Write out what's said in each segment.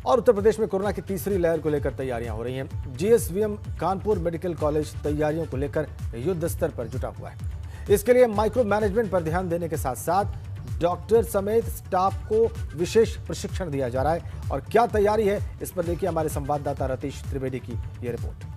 और उत्तर प्रदेश में कोरोना की तीसरी लहर को लेकर तैयारियां हो रही हैं। जीएसवीएम कानपुर मेडिकल कॉलेज तैयारियों को लेकर युद्ध स्तर पर जुटा हुआ है। इसके लिए माइक्रो मैनेजमेंट पर ध्यान देने के साथ साथ डॉक्टर समेत स्टाफ को विशेष प्रशिक्षण दिया जा रहा है। और क्या तैयारी है, इस पर देखिए हमारे संवाददाता रतीश त्रिवेदी की ये रिपोर्ट।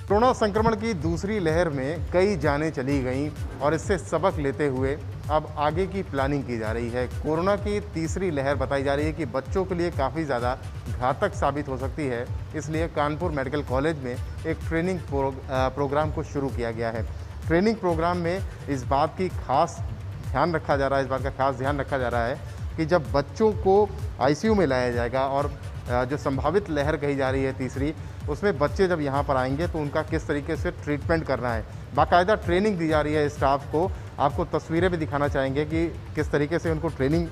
कोरोना संक्रमण की दूसरी लहर में कई जानें चली गईं और इससे सबक लेते हुए अब आगे की प्लानिंग की जा रही है। कोरोना की तीसरी लहर बताई जा रही है कि बच्चों के लिए काफ़ी ज़्यादा घातक साबित हो सकती है, इसलिए कानपुर मेडिकल कॉलेज में एक ट्रेनिंग प्रोग्राम को शुरू किया गया है। ट्रेनिंग प्रोग्राम में इस बात का खास ध्यान रखा जा रहा है कि जब बच्चों को आईसीयू में लाया जाएगा और जो संभावित लहर कही जा रही है तीसरी, उसमें बच्चे जब यहाँ पर आएंगे तो उनका किस तरीके से ट्रीटमेंट करना है, बाकायदा ट्रेनिंग दी जा रही है स्टाफ को। आपको तस्वीरें भी दिखाना चाहेंगे कि किस तरीके से उनको ट्रेनिंग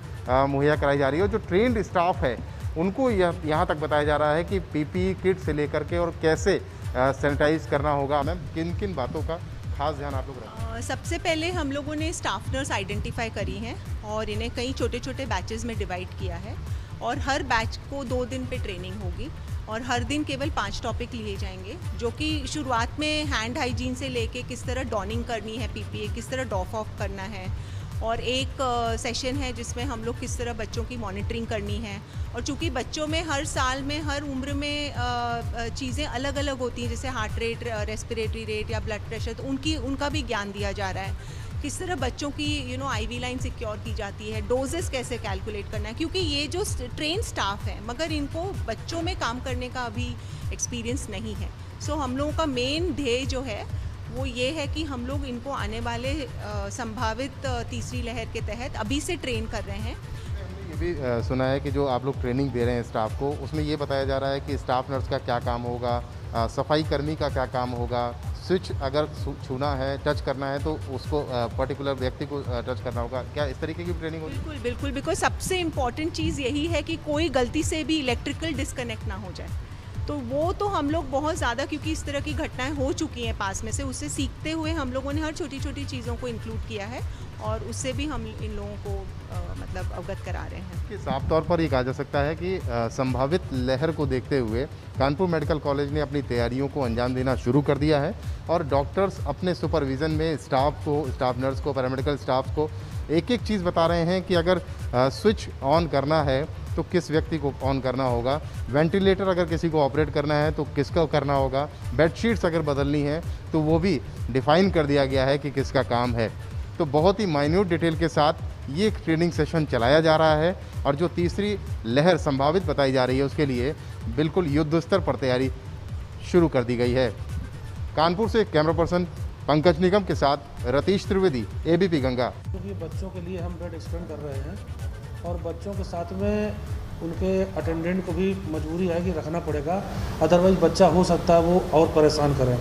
मुहैया कराई जा रही है। और जो ट्रेंड स्टाफ है उनको यहाँ तक बताया जा रहा है कि पीपीई किट से लेकर के और कैसे सैनिटाइज करना होगा। मैम, किन किन बातों का खास ध्यान आप लोग रखें? सबसे पहले हम लोगों ने स्टाफ नर्स आइडेंटिफाई करी हैं और इन्हें कई छोटे छोटे बैचेस में डिवाइड किया है और हर बैच को 2 दिन पे ट्रेनिंग होगी और हर दिन केवल 5 टॉपिक लिए जाएंगे, जो कि शुरुआत में हैंड हाइजीन से लेके किस तरह डॉनिंग करनी है पीपीई, किस तरह डॉफ ऑफ करना है, और एक सेशन है जिसमें हम लोग किस तरह बच्चों की मॉनिटरिंग करनी है। और चूंकि बच्चों में हर साल में हर उम्र में चीज़ें अलग अलग होती हैं, जैसे हार्ट रेट, रेस्पिरेटरी रेट या ब्लड प्रेशर, तो उनका भी ज्ञान दिया जा रहा है। किस तरह बच्चों की आईवी लाइन सिक्योर की जाती है, डोजेस कैसे कैलकुलेट करना है, क्योंकि ये जो ट्रेन स्टाफ है मगर इनको बच्चों में काम करने का अभी एक्सपीरियंस नहीं है। सो हम लोगों का मेन ध्येय जो है वो ये है कि हम लोग इनको आने वाले संभावित तीसरी लहर के तहत अभी से ट्रेन कर रहे हैं। ये भी सुना है कि जो आप लोग ट्रेनिंग दे रहे हैं स्टाफ को, उसमें ये बताया जा रहा है कि स्टाफ नर्स का क्या काम होगा, सफाई कर्मी का क्या काम होगा, स्विच अगर छूना है, टच करना है तो उसको पर्टिकुलर व्यक्ति को टच करना होगा। क्या इस तरीके की ट्रेनिंग होगी? बिल्कुल बिल्कुल, बिकॉज सबसे इम्पॉर्टेंट चीज़ यही है कि कोई गलती से भी इलेक्ट्रिकल डिस्कनेक्ट ना हो जाए। तो वो तो हम लोग बहुत ज़्यादा, क्योंकि इस तरह की घटनाएं हो चुकी हैं पास में से, उससे सीखते हुए हम लोगों ने हर छोटी छोटी चीज़ों को इंक्लूड किया है और उससे भी हम इन लोगों को मतलब अवगत करा रहे हैं। कि साफ तौर पर ये कहा जा सकता है कि संभावित लहर को देखते हुए कानपुर मेडिकल कॉलेज ने अपनी तैयारियों को अंजाम देना शुरू कर दिया है और डॉक्टर्स अपने सुपरविज़न में स्टाफ नर्स को, पैरामेडिकल स्टाफ को एक एक चीज़ बता रहे हैं कि अगर स्विच ऑन करना है तो किस व्यक्ति को ऑन करना होगा, वेंटिलेटर अगर किसी को ऑपरेट करना है तो किसका करना होगा, बेडशीट्स अगर बदलनी है तो वो भी डिफ़ाइन कर दिया गया है कि किसका काम है। तो बहुत ही माइन्यूट डिटेल के साथ ये एक ट्रेनिंग सेशन चलाया जा रहा है और जो तीसरी लहर संभावित बताई जा रही है उसके लिए बिल्कुल युद्ध स्तर पर तैयारी शुरू कर दी गई है। कानपुर से कैमरा पर्सन पंकज निगम के साथ रतीश त्रिवेदी, एबीपी गंगा। क्योंकि बच्चों के लिए हम बेड एक्सटेंड कर रहे हैं और बच्चों के साथ में उनके अटेंडेंट को भी मजबूरी है कि रखना पड़ेगा, अदरवाइज़ बच्चा हो सकता है वो और परेशान करें।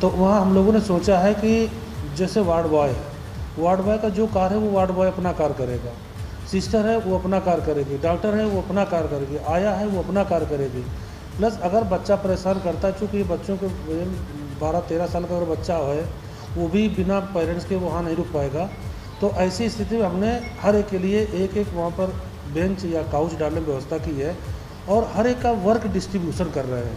तो वहाँ हम लोगों ने सोचा है कि जैसे वार्ड बॉय का जो कार्य है वो वार्ड बॉय अपना कार्य करेगा, सिस्टर है वो अपना कार्य करेगी, डॉक्टर है वो अपना कार्य करेगी, आया है वो अपना कार्य करेगी। प्लस अगर बच्चा परेशान करता है, चूँकि बच्चों के 12-13 साल का अगर बच्चा है वो भी बिना पेरेंट्स के वहाँ नहीं रुक पाएगा। तो ऐसी स्थिति में हमने हर एक के लिए एक वहाँ पर बेंच या काउच डालने की व्यवस्था की है और हर एक का वर्क डिस्ट्रीब्यूशन कर रहे हैं।